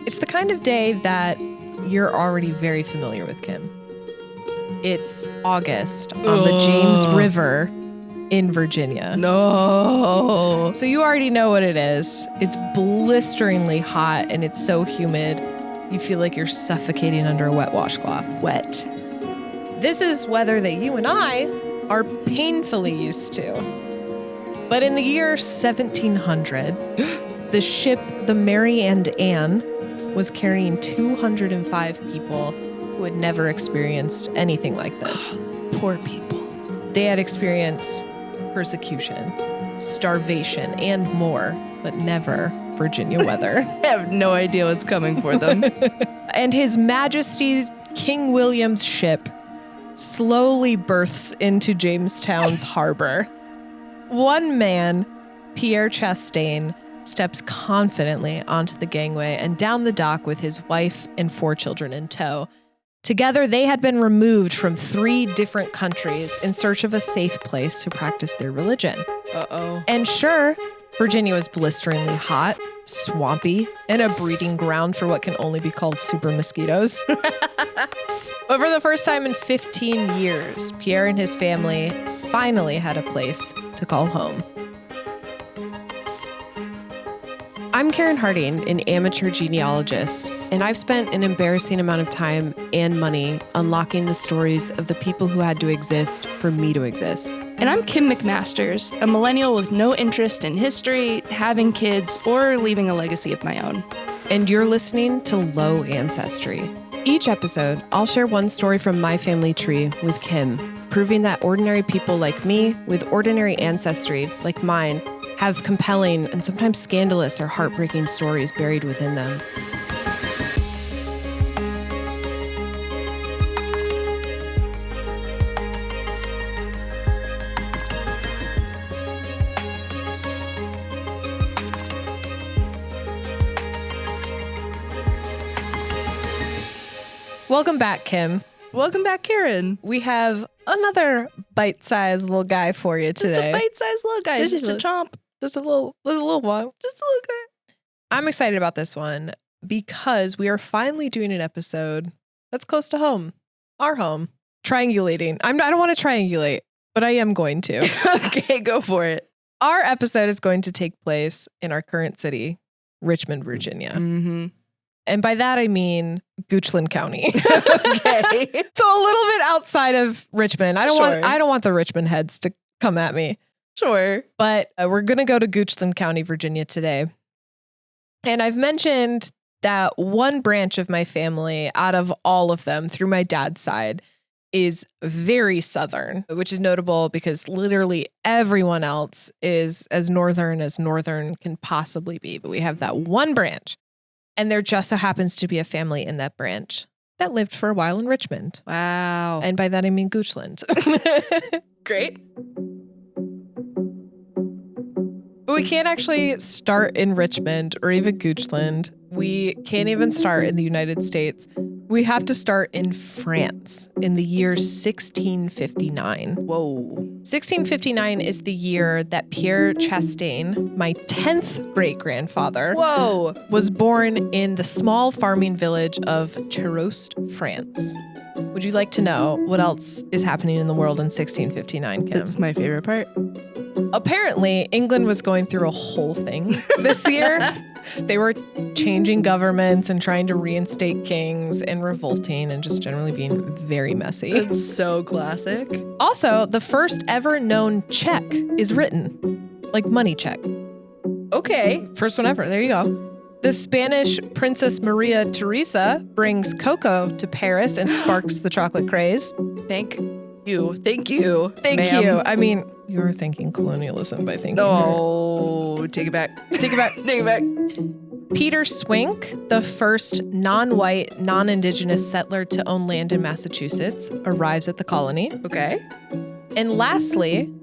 It's the kind of day that you're already very familiar with, Kim. It's August on the James River in Virginia. No. So you already know what it is. It's blisteringly hot and it's so humid. You feel like you're suffocating under a wet washcloth. Wet. This is weather that you and I are painfully used to. But in the year 1700, the ship, the Mary and Anne, was carrying 205 people who had never experienced anything like this. Poor people. They had experienced persecution, starvation, and more, but never Virginia weather. I have no idea what's coming for them. And His Majesty King William's ship slowly berths into Jamestown's harbor. One man, Pierre Chastain, steps confidently onto the gangway and down the dock with his wife and 4 children in tow. Together, they had been removed from 3 different countries in search of a safe place to practice their religion. Uh-oh. And sure, Virginia was blisteringly hot, swampy, and a breeding ground for what can only be called super mosquitoes. But for the first time in 15 years, Pierre and his family finally had a place to call home. I'm Karyn Harding, an amateur genealogist, and I've spent an embarrassing amount of time and money unlocking the stories of the people who had to exist for me to exist. And I'm Kim McMasters, a millennial with no interest in history, having kids, or leaving a legacy of my own. And you're listening to Low Ancestry. Each episode, I'll share one story from my family tree with Kim, proving that ordinary people like me, with ordinary ancestry like mine, have compelling and sometimes scandalous or heartbreaking stories buried within them. Welcome back, Kim. Welcome back, Karyn. We have another bite-sized little guy for you today. Just a bite-sized little guy. Just a chomp. Just a little one. Just a little guy. I'm excited about this one because we are finally doing an episode that's close to home. Our home. Triangulating. I don't want to triangulate, but I am going to. Okay, go for it. Our episode is going to take place in our current city, Richmond, Virginia. Mm-hmm. And by that, I mean Goochland County. Okay. So a little bit outside of Richmond. I don't want the Richmond heads to come at me. Sure. But we're going to go to Goochland County, Virginia today. And I've mentioned that one branch of my family out of all of them through my dad's side is very Southern, which is notable because literally everyone else is as Northern can possibly be. But we have that one branch. And there just so happens to be a family in that branch that lived for a while in Richmond. Wow. And by that, I mean Goochland. Great. But we can't actually start in Richmond or even Goochland. We can't even start in the United States. We have to start in France in the year 1659. Whoa. 1659 is the year that Pierre Chastain, my 10th great-grandfather, was born in the small farming village of Cohosted, France. Would you like to know what else is happening in the world in 1659, Kim? That's my favorite part. Apparently, England was going through a whole thing this year. They were changing governments and trying to reinstate kings and revolting and just generally being very messy. It's so classic. Also, the first ever known check is written, like money check. Okay. First one ever. There you go. The Spanish Princess Maria Teresa brings cocoa to Paris and sparks the chocolate craze. Thank you. Thank you. Thank ma'am. you. I mean, you were thinking colonialism by thinking. Oh, take it back. Take it back. Take it back. Peter Swink, the first non-white, non-indigenous settler to own land in Massachusetts, arrives at the colony. Okay. And lastly,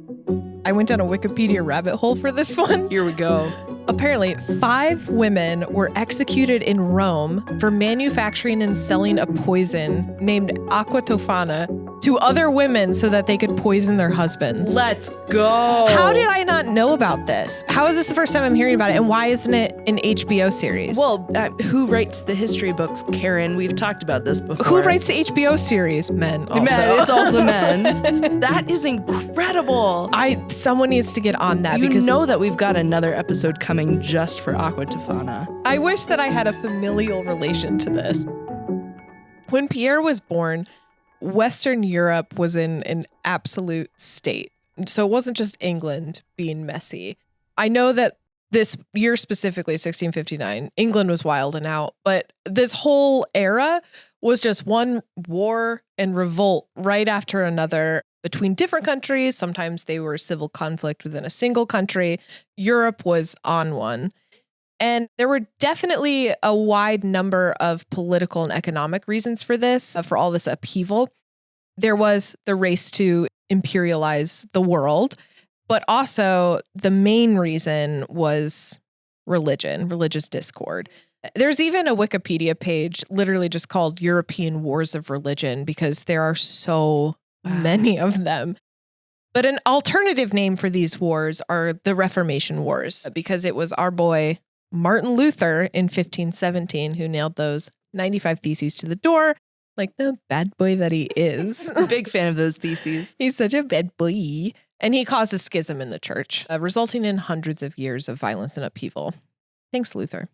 I went down a Wikipedia rabbit hole for this one. Here we go. Apparently, 5 women were executed in Rome for manufacturing and selling a poison named aqua tofana to other women so that they could poison their husbands. Let's go. How did I not know about this? How is this the first time I'm hearing about it? And why isn't it an HBO series? Well, who writes the history books, Karyn? We've talked about this before. Who writes the HBO series? Men also. Men, it's also men. That is incredible. Someone needs to get on that, because know that we've got another episode coming just for Aqua Tofana. I wish that I had a familial relation to this. When Pierre was born, Western Europe was in an absolute state. So it wasn't just England being messy. I know that this year specifically, 1659, England was wild and out, but this whole era was just one war and revolt right after another between different countries. Sometimes they were civil conflict within a single country. Europe was on one. And there were definitely a wide number of political and economic reasons for this, for all this upheaval. There was the race to imperialize the world, but also the main reason was religious discord. There's even a Wikipedia page literally just called European Wars of Religion because there are so many of them. But an alternative name for these wars are the Reformation Wars, because it was our boy Martin Luther in 1517 who nailed those 95 theses to the door, like the bad boy that he is. Big fan of those theses. He's such a bad boy. And he caused a schism in the church, resulting in hundreds of years of violence and upheaval. Thanks, Luther.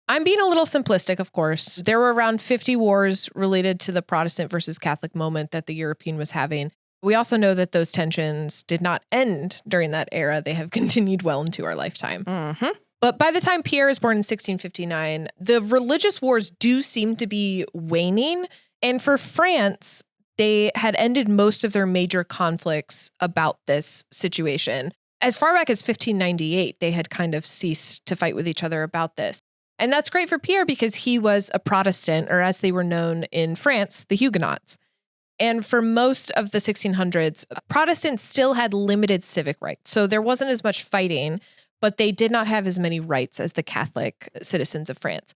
I'm being a little simplistic, of course. There were around 50 wars related to the Protestant versus Catholic moment that the European was having. We also know that those tensions did not end during that era. They have continued well into our lifetime. Mm-hmm. But by the time Pierre is born in 1659, the religious wars do seem to be waning. And for France, they had ended most of their major conflicts about this situation. As far back as 1598, they had kind of ceased to fight with each other about this. And that's great for Pierre because he was a Protestant, or as they were known in France, the Huguenots. And for most of the 1600s, Protestants still had limited civic rights. So there wasn't as much fighting, but they did not have as many rights as the Catholic citizens of France.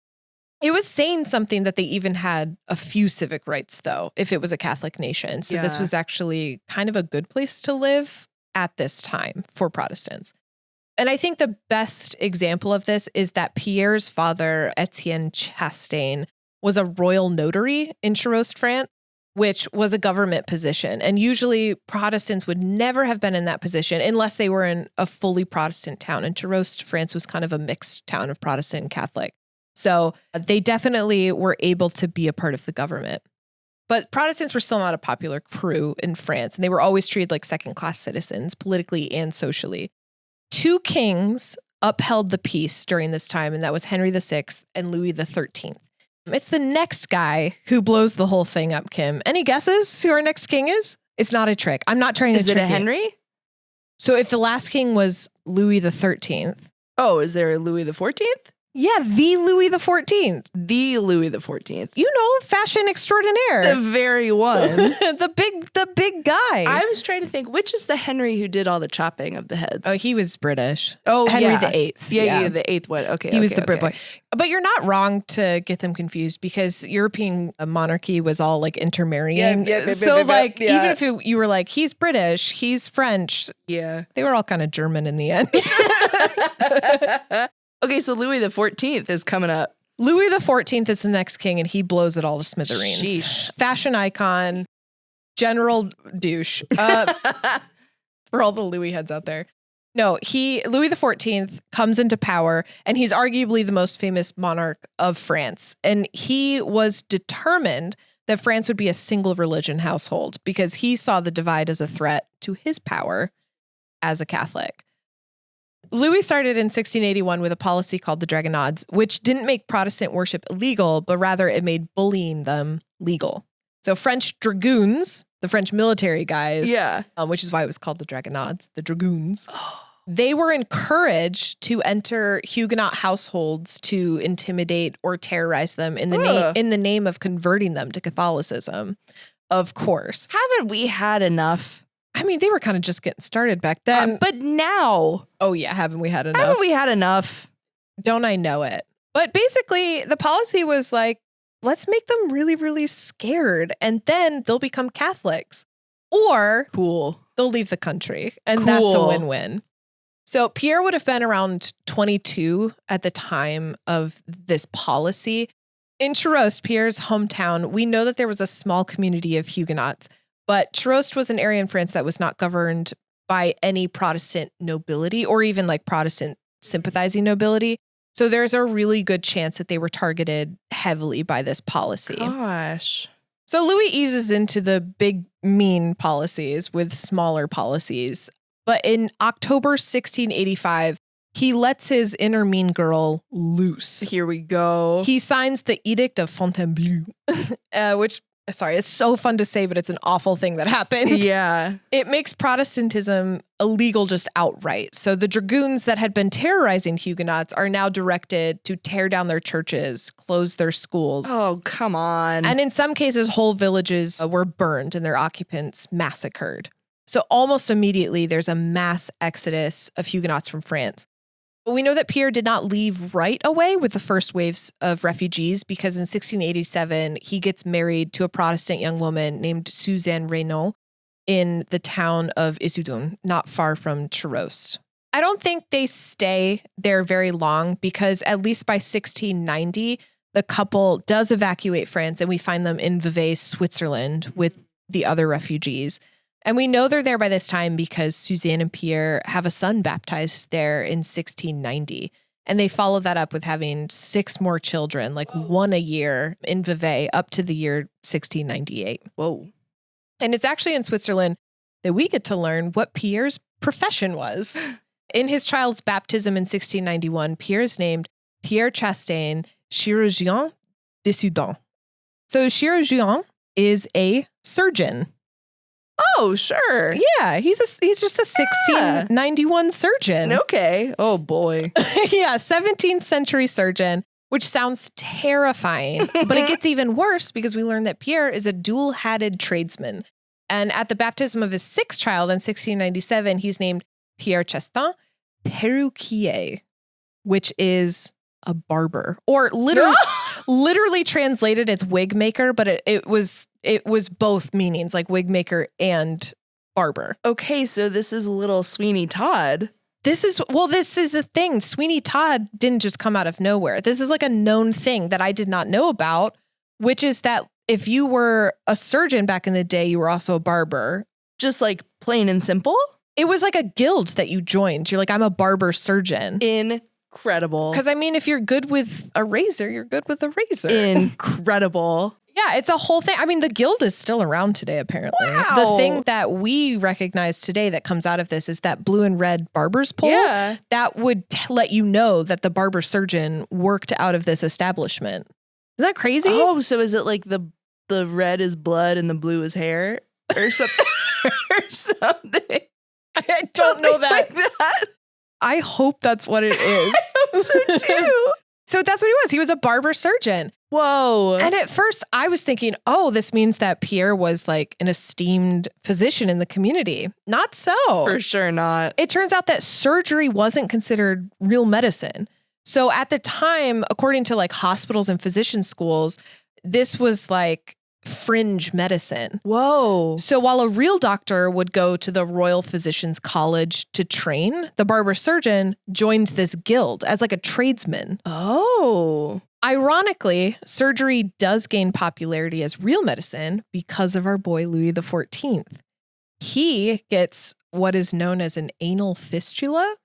It was saying something that they even had a few civic rights, though, if it was a Catholic nation. So this was actually kind of a good place to live at this time for Protestants. And I think the best example of this is that Pierre's father, Pierre Chastain, was a royal notary in Charostes, France, which was a government position. And usually Protestants would never have been in that position unless they were in a fully Protestant town. And Charostes, France was kind of a mixed town of Protestant and Catholic. So they definitely were able to be a part of the government. But Protestants were still not a popular crew in France, and they were always treated like second-class citizens, politically and socially. 2 kings upheld the peace during this time, and that was Henry VI and Louis XIII. It's the next guy who blows the whole thing up, Kim. Any guesses who our next king is? It's not a trick. I'm not trying to trick you. Is it a Henry? So if the last king was Louis XIII. Oh, is there a Louis XIV? Yeah, the Louis XIV. The Louis XIV. You know, fashion extraordinaire. The very one. the big guy. I was trying to think, which is the Henry who did all the chopping of the heads? Oh, he was British. Oh, Henry VIII. Yeah, the 8th one. Okay. He was the Brit boy. But you're not wrong to get them confused because European monarchy was all like intermarrying. So like, even if you were like, he's British, he's French. Yeah. They were all kind of German in the end. Okay, so Louis XIV is coming up. Louis XIV is the next king, and he blows it all to smithereens. Sheesh. Fashion icon, general douche. For all the Louis heads out there. No, Louis XIV comes into power, and he's arguably the most famous monarch of France. And he was determined that France would be a single religion household because he saw the divide as a threat to his power as a Catholic. Louis started in 1681 with a policy called the Dragonnades, which didn't make Protestant worship illegal, but rather it made bullying them legal. So French dragoons, the French military guys, which is why it was called the Dragonnades, the dragoons, they were encouraged to enter Huguenot households to intimidate or terrorize them in the name of converting them to Catholicism. Of course. Haven't we had enough? I mean, they were kind of just getting started back then. But now. Oh, yeah. Haven't we had enough? Haven't we had enough? Don't I know it? But basically, the policy was like, let's make them really, really scared. And then they'll become Catholics. Or Cool. they'll leave the country. And that's a win-win. So Pierre would have been around 22 at the time of this policy. In Charostes, Pierre's hometown, we know that there was a small community of Huguenots, but Charostes was an area in France that was not governed by any Protestant nobility or even like Protestant sympathizing nobility. So there's a really good chance that they were targeted heavily by this policy. Gosh. So Louis eases into the big, mean policies with smaller policies. But in October 1685, he lets his inner mean girl loose. Here we go. He signs the Edict of Fontainebleau, which, sorry, it's so fun to say, but it's an awful thing that happened. Yeah. It makes Protestantism illegal just outright. So the dragoons that had been terrorizing Huguenots are now directed to tear down their churches, close their schools. Oh, come on. And in some cases, whole villages were burned and their occupants massacred. So almost immediately, there's a mass exodus of Huguenots from France. But we know that Pierre did not leave right away with the first waves of refugees because in 1687, he gets married to a Protestant young woman named Suzanne Reynaud in the town of Issoudun, not far from Charostes. I don't think they stay there very long because at least by 1690, the couple does evacuate France and we find them in Vevey, Switzerland with the other refugees. And we know they're there by this time because Suzanne and Pierre have a son baptized there in 1690. And they follow that up with having 6 more children, like one a year in Vevey up to the year 1698. Whoa. And it's actually in Switzerland that we get to learn what Pierre's profession was. In his child's baptism in 1691, Pierre is named Pierre Chastain, chirurgien d'Issoudun. So chirurgien is a surgeon. Oh, sure. Yeah, he's just a 1691 surgeon. Okay. Oh, boy. Yeah, 17th century surgeon, which sounds terrifying. But it gets even worse because we learn that Pierre is a dual-hatted tradesman. And at the baptism of his 6th child in 1697, he's named Pierre Chastain perruquier, which is a barber. Or literally translated, it's wig maker, but it was both meanings, like wig maker and barber. Okay, so this is a little Sweeney Todd. This is a thing. Sweeney Todd didn't just come out of nowhere. This is like a known thing that I did not know about, which is that if you were a surgeon back in the day, you were also a barber. Just like plain and simple? It was like a guild that you joined. You're like, I'm a barber surgeon. Incredible. Because I mean, if you're good with a razor, you're good with a razor. Incredible. Yeah, it's a whole thing. I mean, the guild is still around today, apparently. Wow. The thing that we recognize today that comes out of this is that blue and red barber's pole. Yeah. That would let you know that the barber surgeon worked out of this establishment. Isn't that crazy? Oh, so is it like the red is blood and the blue is hair or something? Or something? I don't know that. Like that. I hope that's what it is. I hope so too. So that's what he was. He was a barber surgeon. Whoa. And at first I was thinking, oh, this means that Pierre was like an esteemed physician in the community. Not so. For sure not. It turns out that surgery wasn't considered real medicine. So at the time, according to like hospitals and physician schools, this was like fringe medicine. Whoa. So while a real doctor would go to the Royal Physicians College to train, the barber surgeon joined this guild as like a tradesman. Oh. Ironically, surgery does gain popularity as real medicine because of our boy Louis XIV. He gets what is known as an anal fistula.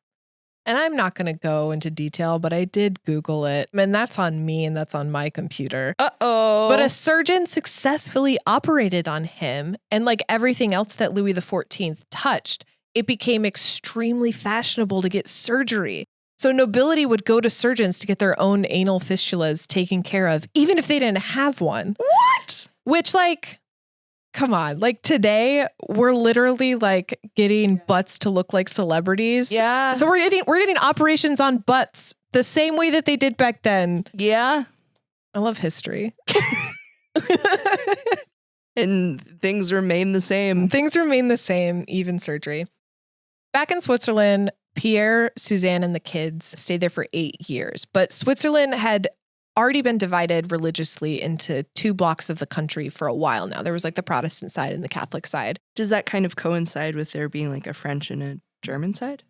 And I'm not going to go into detail, but I did Google it. And that's on me and that's on my computer. Uh-oh. But a surgeon successfully operated on him. And like everything else that Louis XIV touched, it became extremely fashionable to get surgery. So nobility would go to surgeons to get their own anal fistulas taken care of, even if they didn't have one. What? Which like... Come on, like today we're literally like getting butts to look like celebrities. Yeah. So we're getting operations on butts the same way that they did back then. Yeah. I love history. And things remain the same. Things remain the same, even surgery. Back in Switzerland, Pierre, Suzanne, and the kids stayed there for 8 years. But Switzerland had already been divided religiously into two blocks of the country for a while now. There was like the Protestant side and the Catholic side. Does that kind of coincide with there being like a French and a German side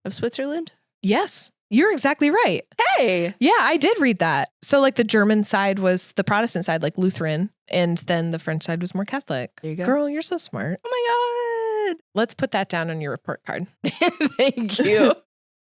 of Switzerland? Yes, you're exactly right. Hey! Yeah, I did read that. So like the German side was the Protestant side, like Lutheran, and then the French side was more Catholic. There you go. Girl, you're so smart. Oh my God. Let's put that down on your report card. Thank you.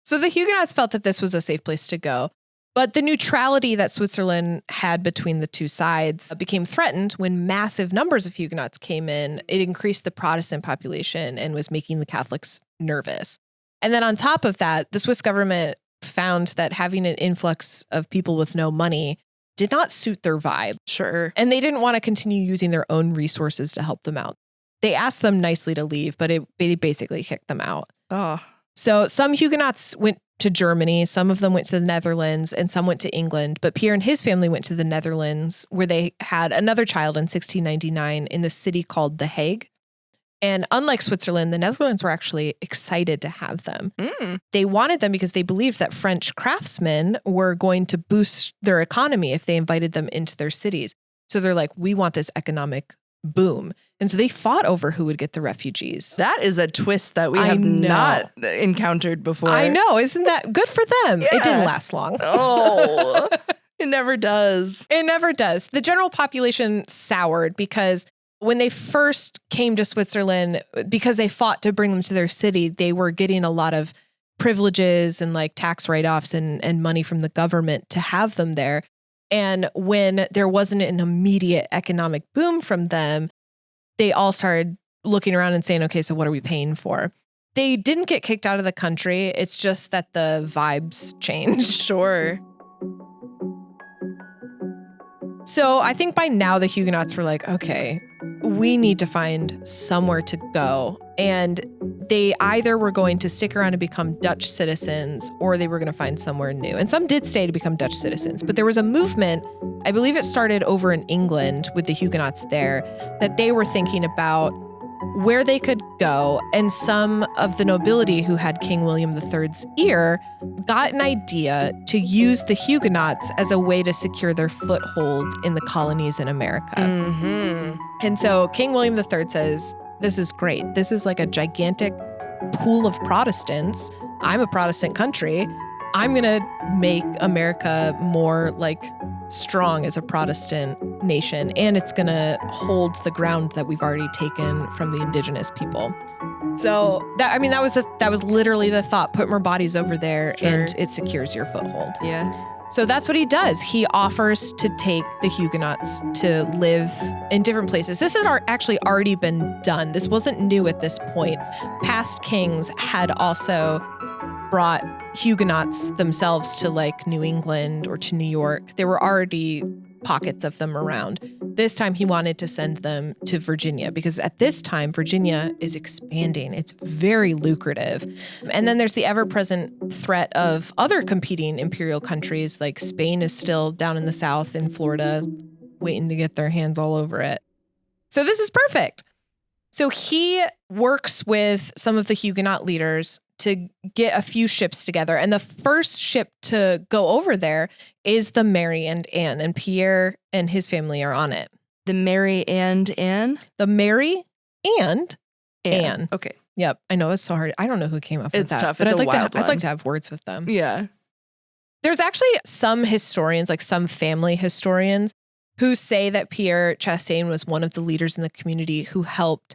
So the Huguenots felt that this was a safe place to go. But the neutrality that Switzerland had between the two sides became threatened when massive numbers of Huguenots came in. It increased the Protestant population and was making the Catholics nervous. And then on top of that, the Swiss government found that having an influx of people with no money did not suit their vibe. Sure. And they didn't want to continue using their own resources to help them out. They asked them nicely to leave, but they basically kicked them out. Oh. So some Huguenots went to Germany, some of them went to the Netherlands, and some went to England. But Pierre and his family went to the Netherlands, where they had another child in 1699 in the city called The Hague. And unlike Switzerland, the Netherlands were actually excited to have them. They wanted them because they believed that French craftsmen were going to boost their economy if they invited them into their cities. So they're like, we want this economic boom. And so they fought over who would get the refugees. That is a twist that we have not encountered before. I know. Isn't that good for them? Yeah. It didn't last long. Oh, it never does. It never does. The general population soured because when they first came to Switzerland, because they fought to bring them to their city, they were getting a lot of privileges and like tax write-offs and money from the government to have them there. And when there wasn't an immediate economic boom from them, they all started looking around and saying, okay, so what are we paying for? They didn't get kicked out of the country. It's just that the vibes changed. Sure. So I think by now the Huguenots were like, okay, we need to find somewhere to go. And they either were going to stick around and become Dutch citizens or they were going to find somewhere new. And some did stay to become Dutch citizens. But there was a movement, I believe it started over in England with the Huguenots there, that they were thinking about where they could go. And some of the nobility who had King William III's ear got an idea to use the Huguenots as a way to secure their foothold in the colonies in America. Mm-hmm. And so King William III says, this is great. This is like a gigantic pool of Protestants. I'm a Protestant country. I'm going to make America more like strong as a Protestant nation. And it's going to hold the ground that we've already taken from the indigenous people. So that was literally the thought. Put more bodies over there and it secures your foothold. Yeah. So that's what he does. He offers to take the Huguenots to live in different places. This had actually already been done. This wasn't new at this point. Past kings had also brought Huguenots themselves to like New England or to New York. There were already pockets of them around. This time he wanted to send them to Virginia because at this time, Virginia is expanding. It's very lucrative. And then there's the ever-present threat of other competing imperial countries, like Spain is still down in the south in Florida, waiting to get their hands all over it. So this is perfect. So he works with some of the Huguenot leaders to get a few ships together. And the first ship to go over there is the Mary and Anne, and Pierre and his family are on it. The Mary and Anne? The Mary and Anne. Okay. Yep. I know that's so hard. I don't know who came up with that. It's tough. But It's I'd like to have words with them. Yeah. There's actually some historians, like some family historians, who say that Pierre Chastain was one of the leaders in the community who helped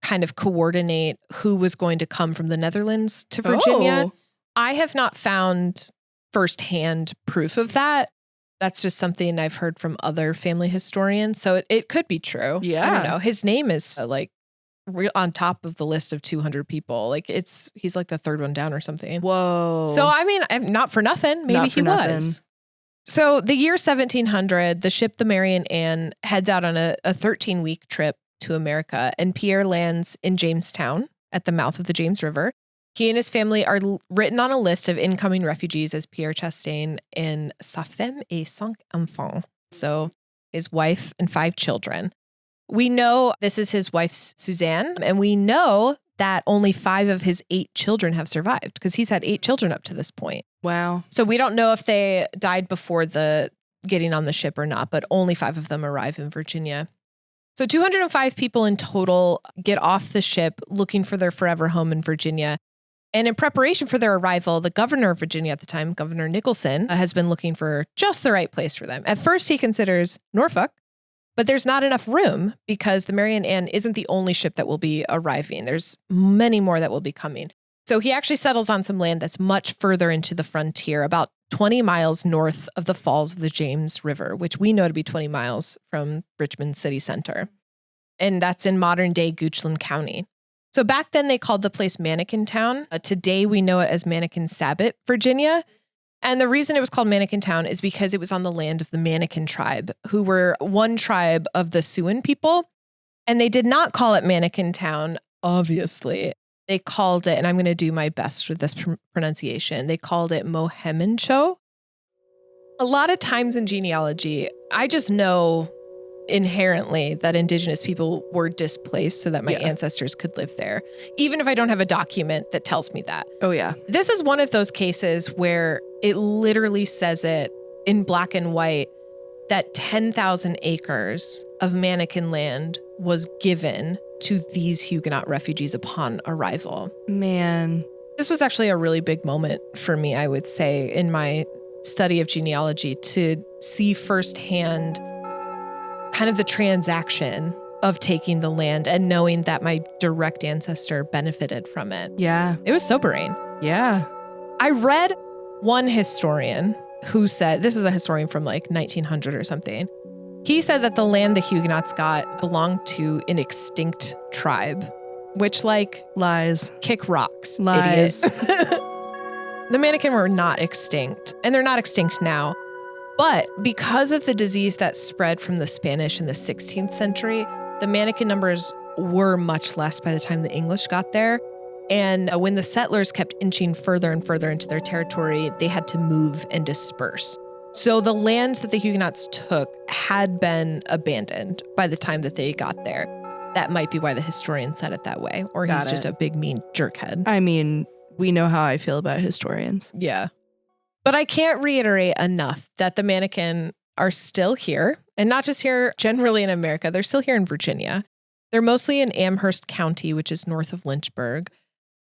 kind of coordinate who was going to come from the Netherlands to Virginia. Oh. I have not found firsthand proof of that. That's just something I've heard from other family historians. So it could be true. Yeah. I don't know. His name is on top of the list of 200 people. Like he's like the third one down or something. Whoa. So I mean, not for nothing. Maybe he was. So the year 1700, the ship, the Mary and Anne, heads out on a 13-week trip to America, and Pierre lands in Jamestown at the mouth of the James River. He and his family are written on a list of incoming refugees as Pierre Chastain and sa femme et 5 enfants. So his wife and 5 children. We know this is his wife, Suzanne, and we know that only 5 of his 8 children have survived because he's had 8 children up to this point. Wow. So we don't know if they died before the getting on the ship or not, but only 5 of them arrive in Virginia. So 205 people in total get off the ship looking for their forever home in Virginia. And in preparation for their arrival, the governor of Virginia at the time, Governor Nicholson, has been looking for just the right place for them. At first, he considers Norfolk, but there's not enough room because the Marian Anne isn't the only ship that will be arriving. There's many more that will be coming. So he actually settles on some land that's much further into the frontier, about 20 miles north of the falls of the James River, which we know to be 20 miles from Richmond city center. And that's in modern day Goochland County. So back then they called the place Mannequin Town. Today we know it as Mannequin Sabot, Virginia. And the reason it was called Mannequin Town is because it was on the land of the Mannequin tribe, who were one tribe of the Siouan people. And they did not call it Mannequin Town, obviously. They called it, and I'm going to do my best with this pronunciation, they called it Mohemencho. A lot of times in genealogy, I just know inherently that indigenous people were displaced so that my ancestors could live there, even if I don't have a document that tells me that. Oh, yeah. This is one of those cases where it literally says it in black and white that 10,000 acres of Mannequin land was given to these Huguenot refugees upon arrival. Man. This was actually a really big moment for me, I would say, in my study of genealogy, to see firsthand kind of the transaction of taking the land and knowing that my direct ancestor benefited from it. Yeah. It was sobering. Yeah. I read one historian who said, this is a historian from like 1900 or something. He said that the land the Huguenots got belonged to an extinct tribe, which like lies, kick rocks, lies. Idiot. The Mannequin were not extinct, and they're not extinct now. But because of the disease that spread from the Spanish in the 16th century, the Mannequin numbers were much less by the time the English got there. And when the settlers kept inching further and further into their territory, they had to move and disperse. So the lands that the Huguenots took had been abandoned by the time that they got there. That might be why the historian said it that way, or he's just a big, mean jerkhead. I mean, we know how I feel about historians. Yeah. But I can't reiterate enough that the Mannequin are still here, and not just here generally in America. They're still here in Virginia. They're mostly in Amherst County, which is north of Lynchburg.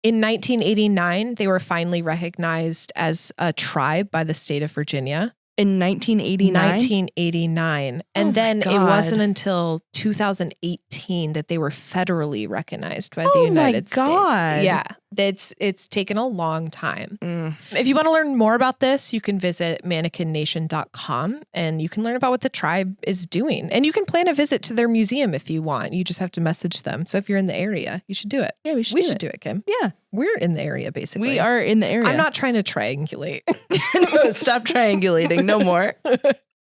In 1989, they were finally recognized as a tribe by the state of Virginia. In 1989? 1989. And then it wasn't until 2018 that they were federally recognized by the United States. Yeah, it's taken a long time. If you want to learn more about this, you can visit mannequinnation.com and you can learn about what the tribe is doing. And you can plan a visit to their museum if you want. You just have to message them. So if you're in the area, you should do it. Yeah, we should do it, Kim. Yeah. We're in the area, basically. We are in the area. I'm not trying to triangulate. No, stop triangulating. No more.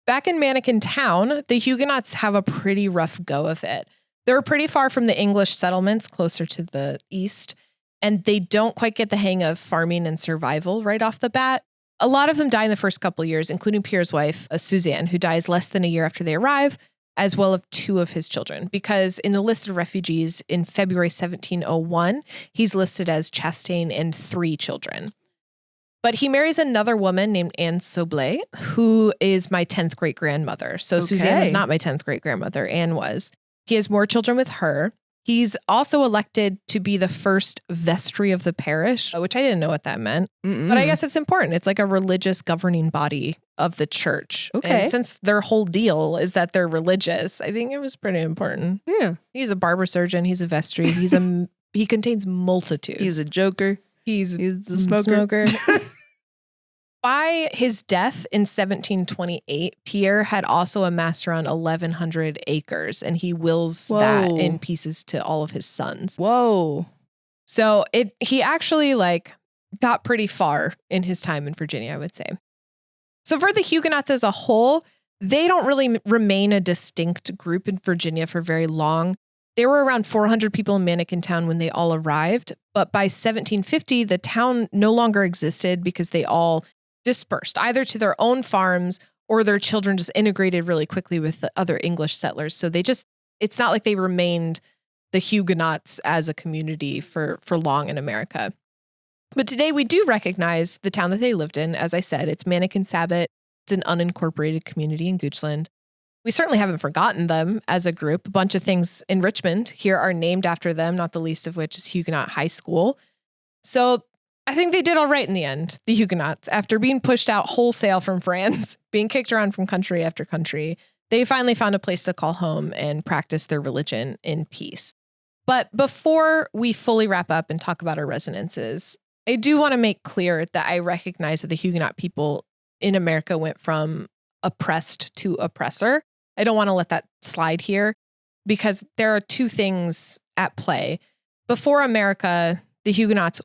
Back in Mannequin Town, the Huguenots have a pretty rough go of it. They're pretty far from the English settlements closer to the east, and they don't quite get the hang of farming and survival right off the bat. A lot of them die in the first couple of years, including Pierre's wife, Suzanne, who dies less than a year after they arrive, as well as 2 of his children, because in the list of refugees in February 1701, he's listed as Chastain and 3 children. But he marries another woman named Anne Soblet, who is my 10th great-grandmother. So Suzanne was not my 10th great-grandmother. Anne was. He has more children with her. He's also elected to be the first vestry of the parish, which I didn't know what that meant. But I guess it's important. It's like a religious governing body of the church. Okay. And since their whole deal is that they're religious, I think it was pretty important. Yeah. He's a barber surgeon. He's a vestry. He contains multitudes. He's a joker. He's a smoker. By his death in 1728, Pierre had also amassed around 1,100 acres, and he wills that in pieces to all of his sons. Whoa. So he actually got pretty far in his time in Virginia, I would say. So for the Huguenots as a whole, they don't really remain a distinct group in Virginia for very long. There were around 400 people in Mannequin Town when they all arrived, but by 1750, the town no longer existed because they all dispersed, either to their own farms or their children just integrated really quickly with the other English settlers. So it's not like they remained the Huguenots as a community for long in America. But today we do recognize the town that they lived in. As I said, it's Mannequin Sabot. It's an unincorporated community in Goochland. We certainly haven't forgotten them as a group. A bunch of things in Richmond here are named after them, not the least of which is Huguenot High School. So I think they did all right in the end, the Huguenots. After being pushed out wholesale from France, being kicked around from country after country, they finally found a place to call home and practice their religion in peace. But before we fully wrap up and talk about our resonances, I do want to make clear that I recognize that the Huguenot people in America went from oppressed to oppressor. I don't want to let that slide here because there are two things at play. Before America, the Huguenots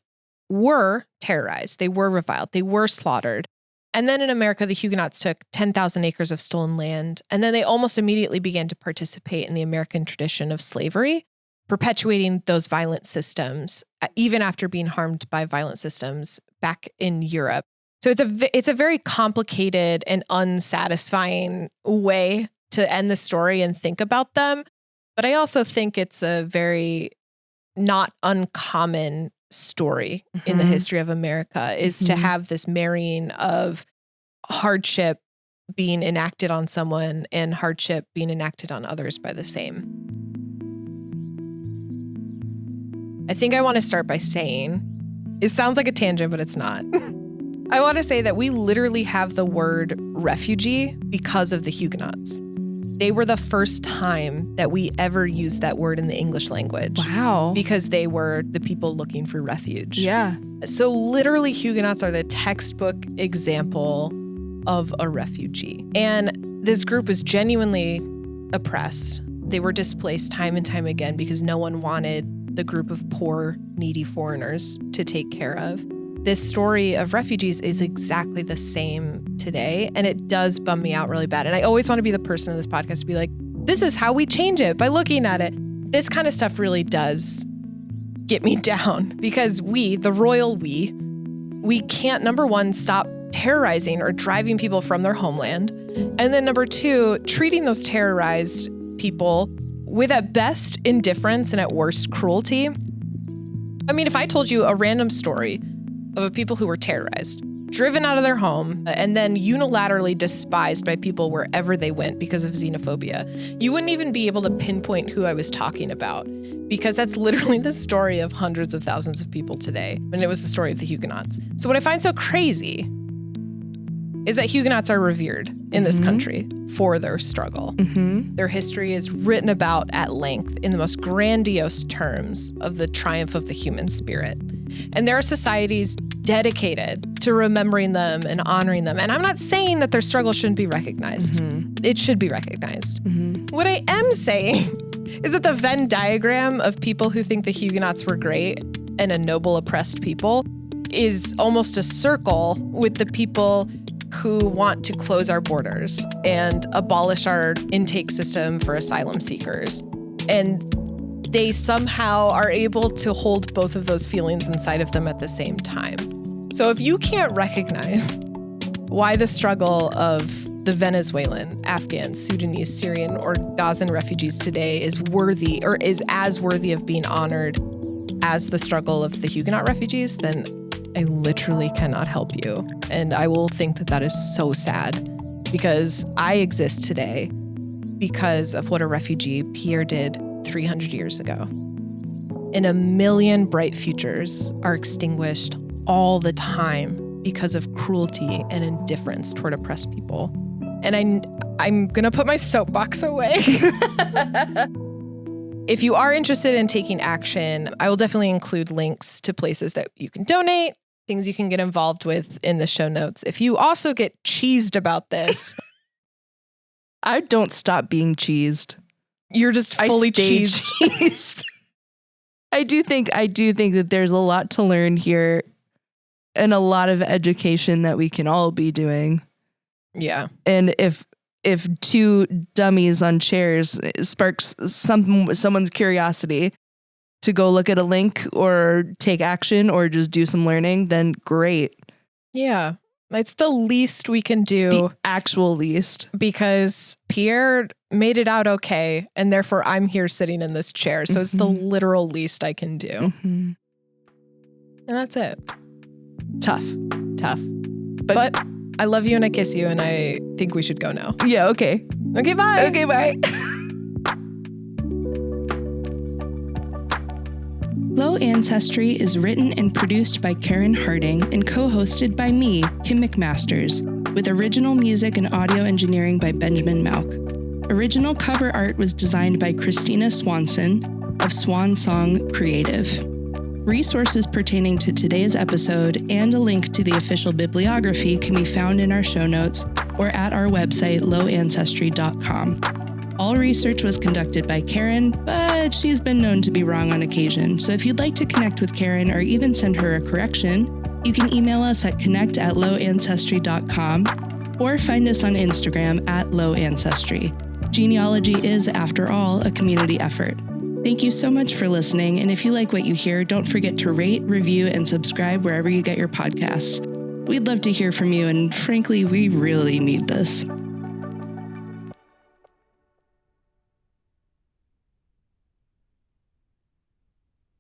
were terrorized. They were reviled. They were slaughtered. And then in America, the Huguenots took 10,000 acres of stolen land. And then they almost immediately began to participate in the American tradition of slavery, perpetuating those violent systems, even after being harmed by violent systems back in Europe. So it's a very complicated and unsatisfying way to end the story and think about them. But I also think it's a very not uncommon story in the history of America is to have this marrying of hardship being enacted on someone and hardship being enacted on others by the same. I think I want to start by saying, it sounds like a tangent, but it's not. I want to say that we literally have the word refugee because of the Huguenots. They were the first time that we ever used that word in the English language. Wow. Because they were the people looking for refuge. Yeah. So literally Huguenots are the textbook example of a refugee. And this group was genuinely oppressed. They were displaced time and time again because no one wanted the group of poor, needy foreigners to take care of. This story of refugees is exactly the same today, and it does bum me out really bad. And I always want to be the person in this podcast to be like, this is how we change it, by looking at it. This kind of stuff really does get me down because we, the royal we can't, number one, stop terrorizing or driving people from their homeland. And then number two, treating those terrorized people with at best indifference and at worst cruelty. I mean, if I told you a random story of people who were terrorized, driven out of their home, and then unilaterally despised by people wherever they went because of xenophobia, you wouldn't even be able to pinpoint who I was talking about because that's literally the story of hundreds of thousands of people today. And it was the story of the Huguenots. So what I find so crazy is that Huguenots are revered in this country for their struggle. Their history is written about at length in the most grandiose terms of the triumph of the human spirit. And there are societies dedicated to remembering them and honoring them. And I'm not saying that their struggle shouldn't be recognized. It should be recognized. What I am saying is that the Venn diagram of people who think the Huguenots were great and a noble oppressed people is almost a circle with the people who want to close our borders and abolish our intake system for asylum seekers. And they somehow are able to hold both of those feelings inside of them at the same time. So if you can't recognize why the struggle of the Venezuelan, Afghan, Sudanese, Syrian, or Gazan refugees today is worthy or is as worthy of being honored as the struggle of the Huguenot refugees, then I literally cannot help you. And I will think that that is so sad because I exist today because of what a refugee Pierre did 300 years ago. And a million bright futures are extinguished all the time because of cruelty and indifference toward oppressed people. And I'm going to put my soapbox away. If you are interested in taking action, I will definitely include links to places that you can donate, things you can get involved with in the show notes. If you also get cheesed about this, I don't stop being cheesed. You're just fully cheesed. I do think that there's a lot to learn here and a lot of education that we can all be doing. Yeah. And if two dummies on chairs sparks someone's curiosity to go look at a link or take action or just do some learning, then great. Yeah. It's the least we can do. The actual least. Because Pierre made it out okay, and therefore I'm here sitting in this chair. So it's the literal least I can do. And that's it. Tough. But I love you and I kiss you, and I think we should go now. Yeah, okay. Okay, bye. Okay, bye. Low Ancestry is written and produced by Karyn Harding and co-hosted by me, Kim McMasters, with original music and audio engineering by Benjamin Malk. Original cover art was designed by Christina Swanson of Swansong Creative. Resources pertaining to today's episode and a link to the official bibliography can be found in our show notes or at our website, lowancestry.com. All research was conducted by Karyn, but she's been known to be wrong on occasion. So if you'd like to connect with Karyn or even send her a correction, you can email us at connect@lowancestry.com or find us on Instagram @lowancestry. Genealogy is, after all, a community effort. Thank you so much for listening, and if you like what you hear, don't forget to rate, review, and subscribe wherever you get your podcasts. We'd love to hear from you, and frankly, we really need this.